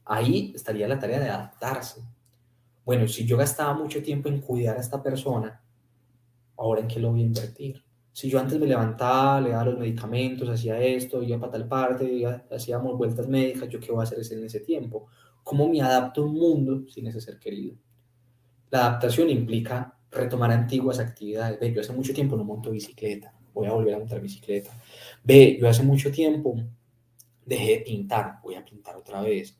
Ahí estaría la tarea de adaptarse. Bueno, si yo gastaba mucho tiempo en cuidar a esta persona, ¿ahora en qué lo voy a invertir? Si yo antes me levantaba, le daba los medicamentos, hacía esto, iba para tal parte, hacíamos vueltas médicas, ¿yo qué voy a hacer en ese tiempo? ¿Cómo me adapto a un mundo sin ese ser querido? La adaptación implica retomar antiguas actividades. Ve, yo hace mucho tiempo no monto bicicleta, voy a volver a montar bicicleta. Ve, yo hace mucho tiempo dejé de pintar, voy a pintar otra vez.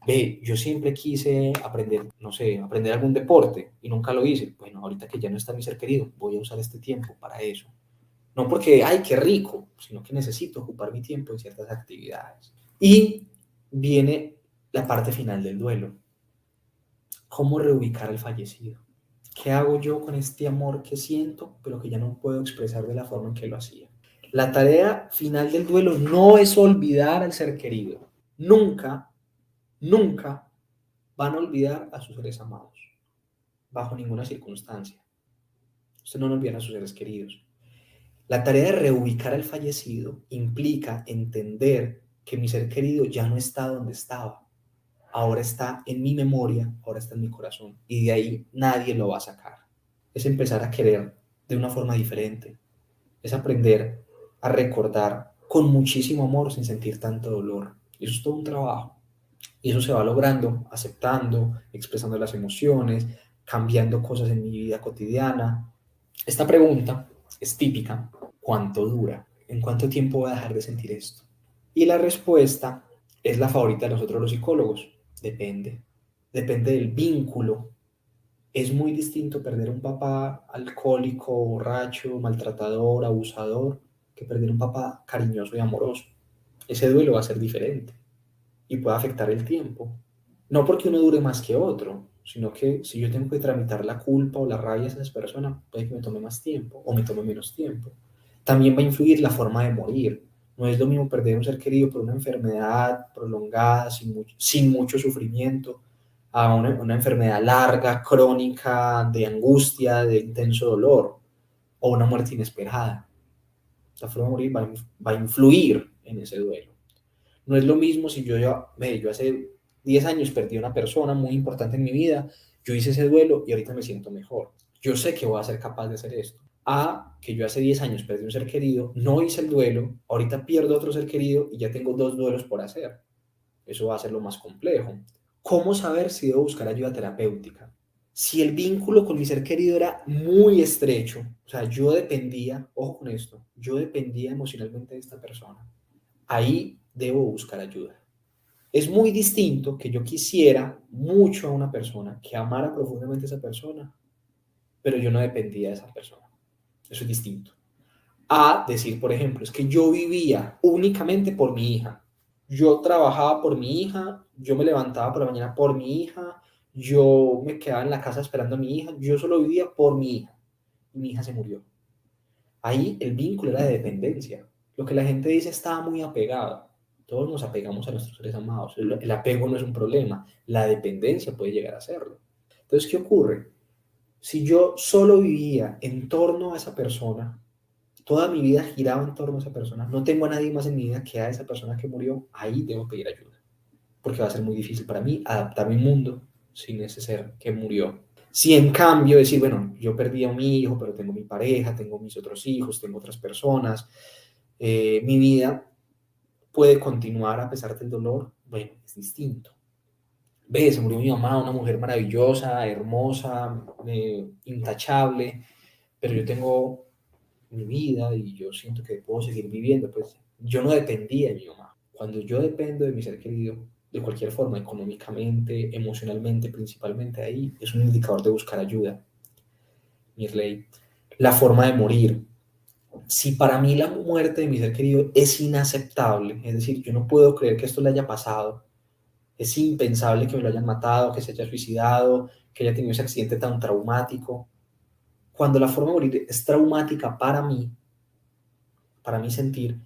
Ve, yo siempre quise aprender, no sé, aprender algún deporte y nunca lo hice. Bueno, ahorita que ya no está mi ser querido, voy a usar este tiempo para eso. No porque, ay, qué rico, sino que necesito ocupar mi tiempo en ciertas actividades. Y viene la parte final del duelo. ¿Cómo reubicar al fallecido? ¿Qué hago yo con este amor que siento, pero que ya no puedo expresar de la forma en que lo hacía? La tarea final del duelo no es olvidar al ser querido. Nunca, nunca van a olvidar a sus seres amados, bajo ninguna circunstancia. Ustedes no olvidan a sus seres queridos. La tarea de reubicar al fallecido implica entender que mi ser querido ya no está donde estaba. Ahora está en mi memoria, ahora está en mi corazón. Y de ahí nadie lo va a sacar. Es empezar a querer de una forma diferente. Es aprender a recordar con muchísimo amor sin sentir tanto dolor. Y eso es todo un trabajo. Y eso se va logrando, aceptando, expresando las emociones, cambiando cosas en mi vida cotidiana. Esta pregunta es típica. ¿Cuánto dura? ¿En cuánto tiempo voy a dejar de sentir esto? Y la respuesta es la favorita de nosotros los psicólogos. Depende. Depende del vínculo. Es muy distinto perder un papá alcohólico, borracho, maltratador, abusador, que perder un papá cariñoso y amoroso. Ese duelo va a ser diferente y puede afectar el tiempo. No porque uno dure más que otro, sino que si yo tengo que tramitar la culpa o la rabia a esa persona, puede que me tome más tiempo o me tome menos tiempo. También va a influir la forma de morir. No es lo mismo perder un ser querido por una enfermedad prolongada, sin mucho sufrimiento, a una enfermedad larga, crónica, de angustia, de intenso dolor, o una muerte inesperada. La forma de morir va a influir en ese duelo. No es lo mismo si yo hace 10 años perdí a una persona muy importante en mi vida, yo hice ese duelo y ahorita me siento mejor. Yo sé que voy a ser capaz de hacer esto. A que yo hace 10 años perdí un ser querido, no hice el duelo, ahorita pierdo otro ser querido y ya tengo dos duelos por hacer. Eso va a ser lo más complejo. ¿Cómo saber si debo buscar ayuda terapéutica? Si el vínculo con mi ser querido era muy estrecho, o sea, yo dependía, ojo con esto, yo dependía emocionalmente de esta persona, ahí debo buscar ayuda. Es muy distinto que yo quisiera mucho a una persona, que amara profundamente a esa persona, pero yo no dependía de esa persona. Eso es distinto. A decir, por ejemplo, es que yo vivía únicamente por mi hija. Yo trabajaba por mi hija, yo me levantaba por la mañana por mi hija, yo me quedaba en la casa esperando a mi hija, yo solo vivía por mi hija. Y mi hija se murió. Ahí el vínculo era de dependencia. Lo que la gente dice estaba muy apegado. Todos nos apegamos a nuestros seres amados. El apego no es un problema. La dependencia puede llegar a serlo. Entonces, ¿qué ocurre? Si yo solo vivía en torno a esa persona, toda mi vida giraba en torno a esa persona, no tengo a nadie más en mi vida que a esa persona que murió, ahí debo pedir ayuda. Porque va a ser muy difícil para mí adaptar mi mundo sin ese ser que murió. Si en cambio decir, bueno, yo perdí a mi hijo, pero tengo mi pareja, tengo mis otros hijos, tengo otras personas, mi vida puede continuar a pesar del dolor, bueno, es distinto. Ve, se murió mi mamá, una mujer maravillosa, hermosa, intachable, pero yo tengo mi vida y yo siento que puedo seguir viviendo, pues yo no dependía de mi mamá. Cuando yo dependo de mi ser querido, de cualquier forma, económicamente, emocionalmente, principalmente ahí, es un indicador de buscar ayuda. Mirley, la forma de morir. Si para mí la muerte de mi ser querido es inaceptable, es decir, yo no puedo creer que esto le haya pasado, es impensable que me lo hayan matado, que se haya suicidado, que haya tenido ese accidente tan traumático. Cuando la forma de morir es traumática para mí sentir,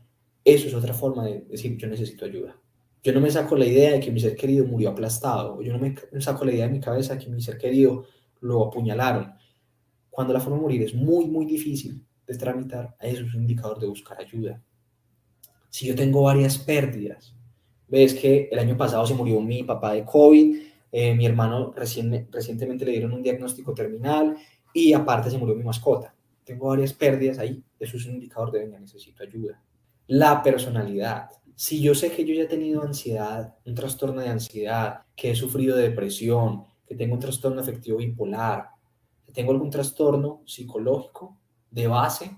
eso es otra forma de decir, yo necesito ayuda. Yo no me saco la idea de que mi ser querido murió aplastado, yo no me saco la idea de mi cabeza de que mi ser querido lo apuñalaron. Cuando la forma de morir es muy, muy difícil de tramitar, eso es un indicador de buscar ayuda. Si yo tengo varias pérdidas, ves que el año pasado se murió mi papá de COVID, mi hermano recientemente le dieron un diagnóstico terminal y aparte se murió mi mascota. Tengo varias pérdidas ahí, eso es un indicador de, venga, necesito ayuda. La personalidad. Si yo sé que yo ya he tenido ansiedad, un trastorno de ansiedad, que he sufrido de depresión, que tengo un trastorno afectivo bipolar, que tengo algún trastorno psicológico de base,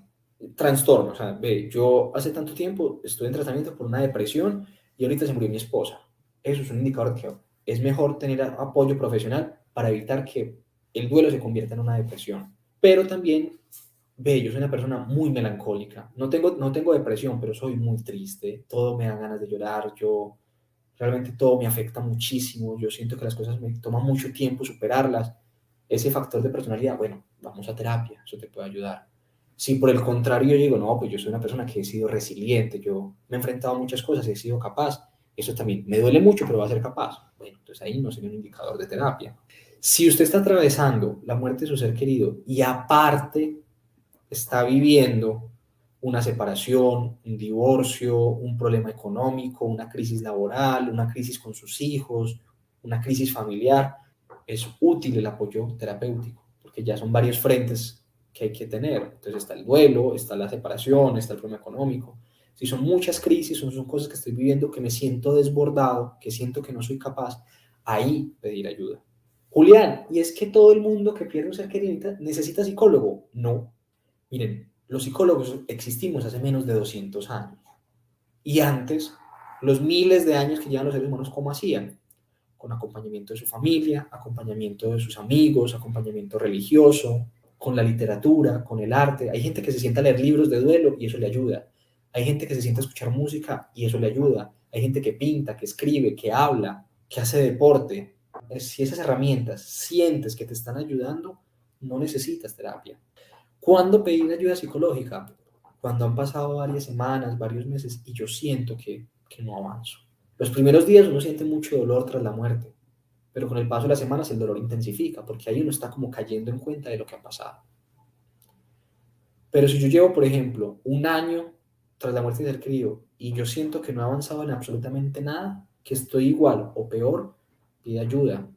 trastorno, o sea, ve, yo hace tanto tiempo estoy en tratamiento por una depresión y ahorita se murió mi esposa. Eso es un indicador de que es mejor tener apoyo profesional para evitar que el duelo se convierta en una depresión. Pero también, ve, yo soy una persona muy melancólica. No tengo depresión, pero soy muy triste. Todo me da ganas de llorar. Realmente todo me afecta muchísimo. Yo siento que las cosas me toman mucho tiempo superarlas. Ese factor de personalidad, bueno, vamos a terapia, eso te puede ayudar. Si por el contrario yo digo, no, pues yo soy una persona que he sido resiliente, yo me he enfrentado a muchas cosas, he sido capaz, eso también me duele mucho, pero va a ser capaz. Bueno, entonces ahí no sería un indicador de terapia. Si usted está atravesando la muerte de su ser querido y aparte está viviendo una separación, un divorcio, un problema económico, una crisis laboral, una crisis con sus hijos, una crisis familiar, es útil el apoyo terapéutico, porque ya son varios frentes que hay que tener. Entonces está el duelo, está la separación, está el problema económico. Si son muchas crisis, son cosas que estoy viviendo, que me siento desbordado, que siento que no soy capaz, ahí pedir ayuda. Julián, ¿y es que todo el mundo que pierde un ser querido necesita psicólogo? No. Miren, los psicólogos existimos hace menos de 200 años. Y antes, los miles de años que llevan los seres humanos, ¿cómo hacían? Con acompañamiento de su familia, acompañamiento de sus amigos, acompañamiento religioso, con la literatura, con el arte. Hay gente que se sienta a leer libros de duelo y eso le ayuda. Hay gente que se sienta a escuchar música y eso le ayuda. Hay gente que pinta, que escribe, que habla, que hace deporte. Si esas herramientas sientes que te están ayudando, no necesitas terapia. ¿Cuándo pedir ayuda psicológica? Cuando han pasado varias semanas, varios meses y yo siento que no avanzo. Los primeros días uno siente mucho dolor tras la muerte, pero con el paso de las semanas el dolor intensifica porque ahí uno está como cayendo en cuenta de lo que ha pasado. Pero si yo llevo, por ejemplo, un año tras la muerte de ser querido y yo siento que no he avanzado en absolutamente nada, que estoy igual o peor, pide ayuda.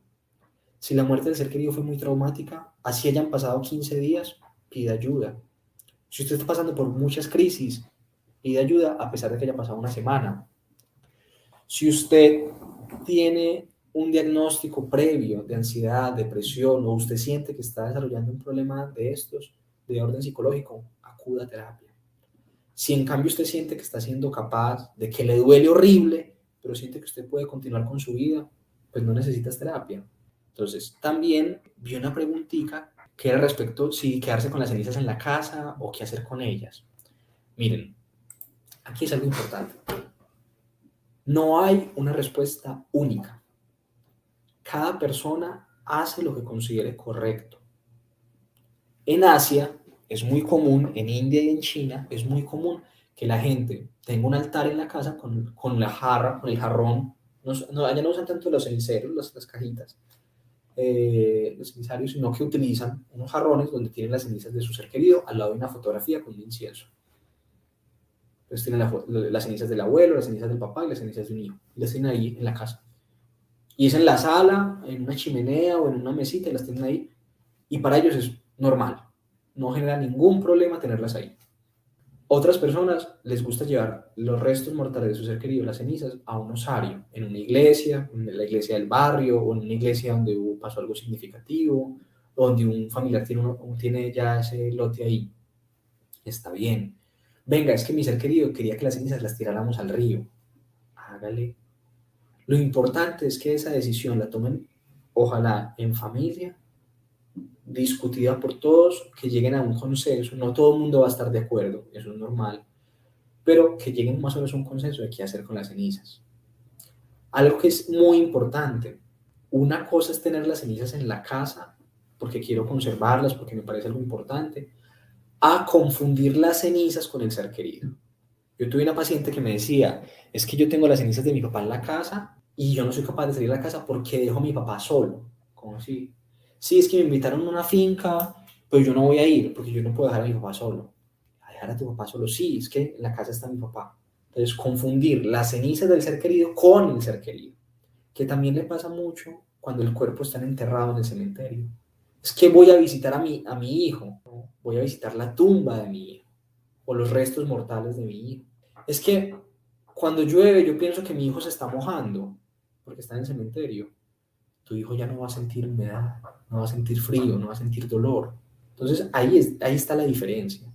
Si la muerte del ser querido fue muy traumática, así hayan pasado 15 días, pide ayuda. Si usted está pasando por muchas crisis, pide ayuda a pesar de que haya pasado una semana. Si usted tiene un diagnóstico previo de ansiedad, depresión, o usted siente que está desarrollando un problema de estos, de orden psicológico, acuda a terapia. Si en cambio usted siente que está siendo capaz, de que le duele horrible, pero siente que usted puede continuar con su vida, pues no necesitas terapia. Entonces, también vi una preguntita que era respecto si quedarse con las cenizas en la casa o qué hacer con ellas. Miren, aquí es algo importante. No hay una respuesta única. Cada persona hace lo que considere correcto. En Asia es muy común, en India y en China es muy común que la gente tenga un altar en la casa con la jarra, con el jarrón. Allá no usan tanto los ceniceros, las cajitas, los cenizarios, sino que utilizan unos jarrones donde tienen las cenizas de su ser querido al lado de una fotografía con un incienso. Entonces tienen las cenizas del abuelo, las cenizas del papá y las cenizas de un hijo. Y las tienen ahí en la casa. Y es en la sala, en una chimenea o en una mesita y las tienen ahí. Y para ellos es normal. No genera ningún problema tenerlas ahí. Otras personas les gusta llevar los restos mortales de su ser querido, las cenizas, a un osario, en una iglesia, en la iglesia del barrio, o en una iglesia donde pasó algo significativo, donde un familiar tiene ya ese lote ahí. Está bien. Venga, es que mi ser querido quería que las cenizas las tiráramos al río. Hágale. Lo importante es que esa decisión la tomen, ojalá, en familia, discutida por todos, que lleguen a un consenso. No todo el mundo va a estar de acuerdo, eso es normal, pero que lleguen más o menos a un consenso de qué hacer con las cenizas. Algo que es muy importante, una cosa es tener las cenizas en la casa, porque quiero conservarlas, porque me parece algo importante, a confundir las cenizas con el ser querido. Yo tuve una paciente que me decía, es que yo tengo las cenizas de mi papá en la casa y yo no soy capaz de salir de la casa porque dejo a mi papá solo. ¿Cómo así? Sí, es que me invitaron a una finca, pero yo no voy a ir porque yo no puedo dejar a mi papá solo. ¿A dejar a tu papá solo? Sí, es que en la casa está mi papá. Entonces, confundir las cenizas del ser querido con el ser querido, que también le pasa mucho cuando el cuerpo está enterrado en el cementerio. Es que voy a visitar a mi hijo, ¿no? Voy a visitar la tumba de mi hijo o los restos mortales de mi hijo. Es que cuando llueve yo pienso que mi hijo se está mojando porque está en el cementerio. Tu hijo ya no va a sentir humedad, no va a sentir frío, no va a sentir dolor. Entonces ahí está la diferencia.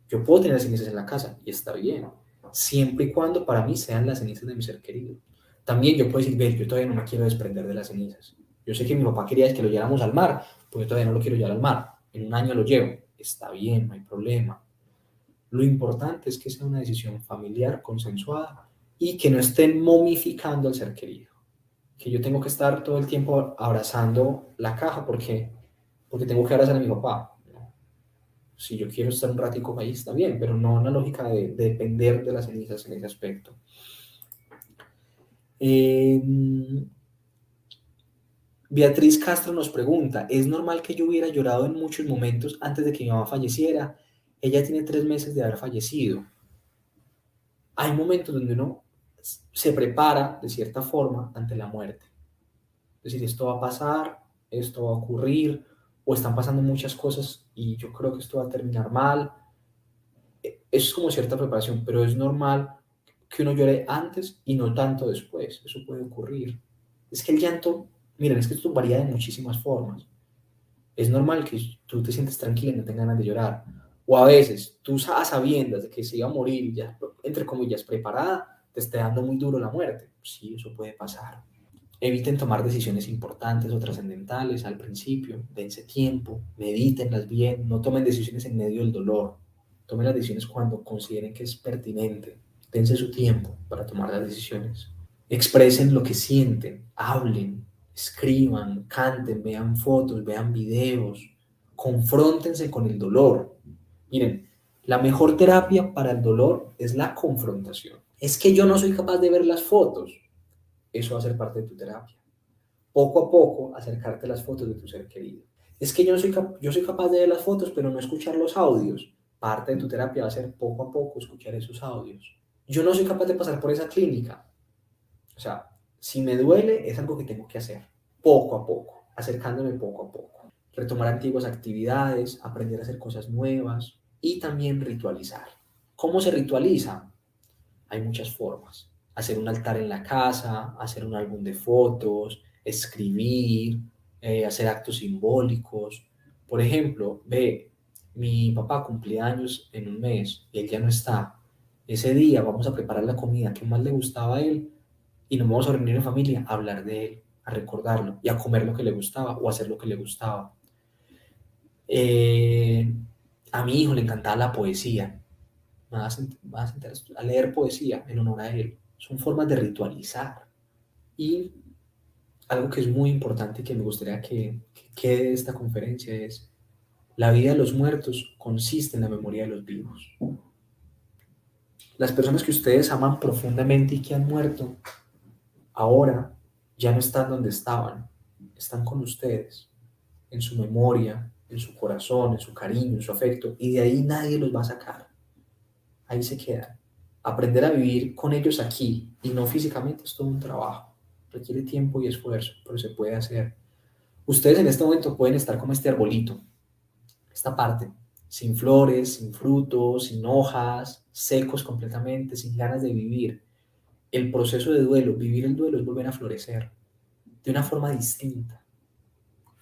Yo puedo tener cenizas en la casa y está bien, siempre y cuando para mí sean las cenizas de mi ser querido. También yo puedo decir, ve, yo todavía no me quiero desprender de las cenizas. Yo sé que mi papá quería que lo lleváramos al mar, pues yo todavía no lo quiero llevar al mar. En un año lo llevo. Está bien, no hay problema. Lo importante es que sea una decisión familiar, consensuada y que no estén momificando al ser querido. Que yo tengo que estar todo el tiempo abrazando la caja porque tengo que abrazar a mi papá. ¿No? Si yo quiero estar un ratico ahí, está bien, pero no una lógica de depender de las cenizas en ese aspecto. Beatriz Castro nos pregunta, ¿es normal que yo hubiera llorado en muchos momentos antes de que mi mamá falleciera? Ella tiene 3 meses de haber fallecido. Hay momentos donde uno se prepara de cierta forma ante la muerte. Es decir, esto va a pasar, esto va a ocurrir, o están pasando muchas cosas y yo creo que esto va a terminar mal. Eso es como cierta preparación, pero es normal que uno llore antes y no tanto después. Eso puede ocurrir. Es que el llanto, miren, es que esto varía de muchísimas formas. Es normal que tú te sientes tranquila y no tengas ganas de llorar. O a veces, tú a sabiendas de que se iba a morir, ya, entre comillas, preparada, te esté dando muy duro la muerte. Sí, eso puede pasar. Eviten tomar decisiones importantes o trascendentales al principio, dense tiempo, medítenlas bien, no tomen decisiones en medio del dolor, tomen las decisiones cuando consideren que es pertinente, dense su tiempo para tomar las decisiones. Expresen lo que sienten, hablen, escriban, canten, vean fotos, vean videos, confróntense con el dolor. Miren, la mejor terapia para el dolor es la confrontación. Es que yo no soy capaz de ver las fotos. Eso va a ser parte de tu terapia. Poco a poco, acercarte a las fotos de tu ser querido. Es que yo soy capaz de ver las fotos, pero no escuchar los audios. Parte de tu terapia va a ser poco a poco escuchar esos audios. Yo no soy capaz de pasar por esa clínica. O sea, si me duele, es algo que tengo que hacer. Poco a poco, acercándome poco a poco. Retomar antiguas actividades, aprender a hacer cosas nuevas y también ritualizar. ¿Cómo se ritualiza? Hay muchas formas. Hacer un altar en la casa, hacer un álbum de fotos, escribir, hacer actos simbólicos. Por ejemplo, ve, mi papá cumplía años en un mes y él ya no está. Ese día vamos a preparar la comida que más le gustaba a él y nos vamos a reunir en familia a hablar de él, a recordarlo y a comer lo que le gustaba o a hacer lo que le gustaba. Eh, a mi hijo le encantaba la poesía. Me vas a sentar a leer poesía en honor a él. Son formas de ritualizar. Y algo que es muy importante y que me gustaría que quede de esta conferencia es: la vida de los muertos consiste en la memoria de los vivos. Las personas que ustedes aman profundamente y que han muerto, ahora ya no están donde estaban, están con ustedes, en su memoria, en su corazón, en su cariño, en su afecto, y de ahí nadie los va a sacar. Ahí se quedan. Aprender a vivir con ellos aquí y no físicamente es todo un trabajo. Requiere tiempo y esfuerzo, pero se puede hacer. Ustedes en este momento pueden estar como este arbolito, esta parte, sin flores, sin frutos, sin hojas, secos completamente, sin ganas de vivir. El proceso de duelo, vivir el duelo es volver a florecer de una forma distinta.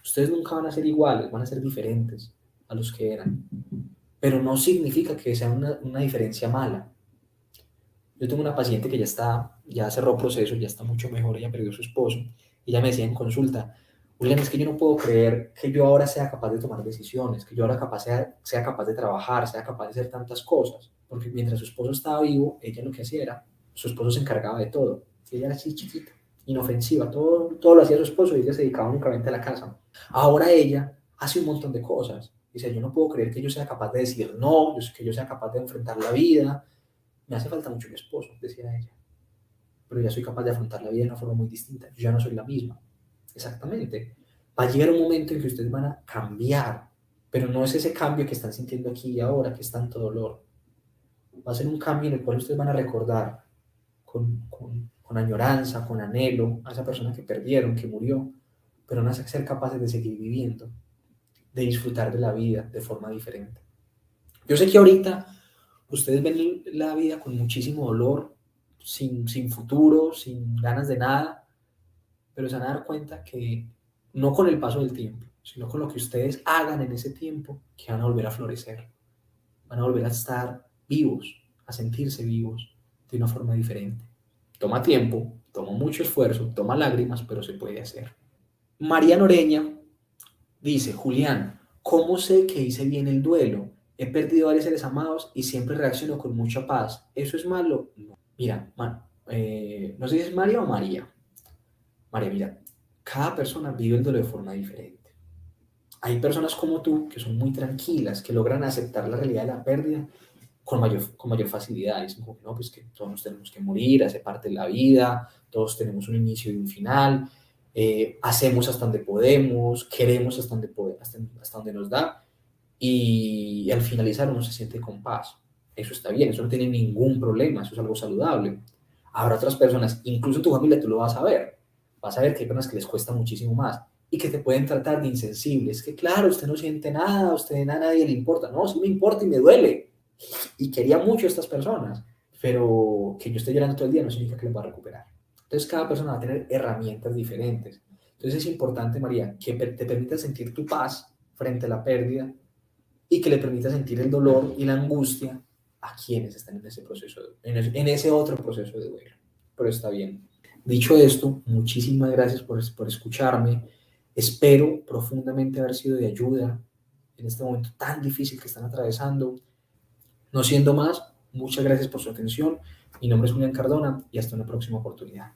Ustedes nunca van a ser iguales, van a ser diferentes a los que eran, pero no significa que sea una diferencia mala. Yo tengo una paciente que ya cerró proceso, ya está mucho mejor, ella perdió a su esposo, y ella me decía en consulta: William, es que yo no puedo creer que yo ahora sea capaz de tomar decisiones, que yo ahora sea capaz de trabajar, sea capaz de hacer tantas cosas, porque mientras su esposo estaba vivo, ella lo que hacía era, su esposo se encargaba de todo, y ella era así chiquita, inofensiva, todo lo hacía su esposo y ella se dedicaba únicamente a la casa. Ahora ella hace un montón de cosas, dice: yo no puedo creer que yo sea capaz de decir no, que yo sea capaz de enfrentar la vida. Me hace falta mucho mi esposo, decía ella, pero ya soy capaz de afrontar la vida de una forma muy distinta. Yo ya no soy la misma. Exactamente. Va a llegar un momento en que ustedes van a cambiar, pero no es ese cambio que están sintiendo aquí y ahora, que es tanto dolor. Va a ser un cambio en el cual ustedes van a recordar con añoranza, con anhelo a esa persona que perdieron, que murió, pero van a ser capaces de seguir viviendo, de disfrutar de la vida de forma diferente. Yo sé que ahorita ustedes ven la vida con muchísimo dolor, sin futuro, sin ganas de nada, pero se van a dar cuenta que no con el paso del tiempo, sino con lo que ustedes hagan en ese tiempo, que van a volver a florecer, van a volver a estar vivos, a sentirse vivos de una forma diferente. Toma tiempo, toma mucho esfuerzo, toma lágrimas, pero se puede hacer. María Noreña dice: Julián, ¿cómo sé que hice bien el duelo? He perdido varios seres amados y siempre reacciono con mucha paz. ¿Eso es malo? No. Mira, no sé si es María o María. María, mira, cada persona vive el duelo de forma diferente. Hay personas como tú que son muy tranquilas, que logran aceptar la realidad de la pérdida con mayor facilidad. Dicen como que no, pues que todos nos tenemos que morir, hace parte de la vida, todos tenemos un inicio y un final, hacemos hasta donde podemos, queremos hasta donde nos da, y al finalizar uno se siente con paz. Eso está bien, eso no tiene ningún problema, eso es algo saludable. Habrá otras personas, incluso tu familia, tú lo vas a ver que hay personas que les cuesta muchísimo más y que te pueden tratar de insensible. Es que claro, usted no siente nada, a usted a nadie le importa. No, sí me importa y me duele. Y quería mucho a estas personas, pero que yo esté llorando todo el día no significa que los va a recuperar. Entonces cada persona va a tener herramientas diferentes. Entonces es importante, María, que te permita sentir tu paz frente a la pérdida y que le permita sentir el dolor y la angustia a quienes están en ese proceso, en ese otro proceso de duelo. Pero está bien. Dicho esto, muchísimas gracias por escucharme. Espero profundamente haber sido de ayuda en este momento tan difícil que están atravesando. No siendo más, muchas gracias por su atención. Mi nombre es Julián Cardona y hasta una próxima oportunidad.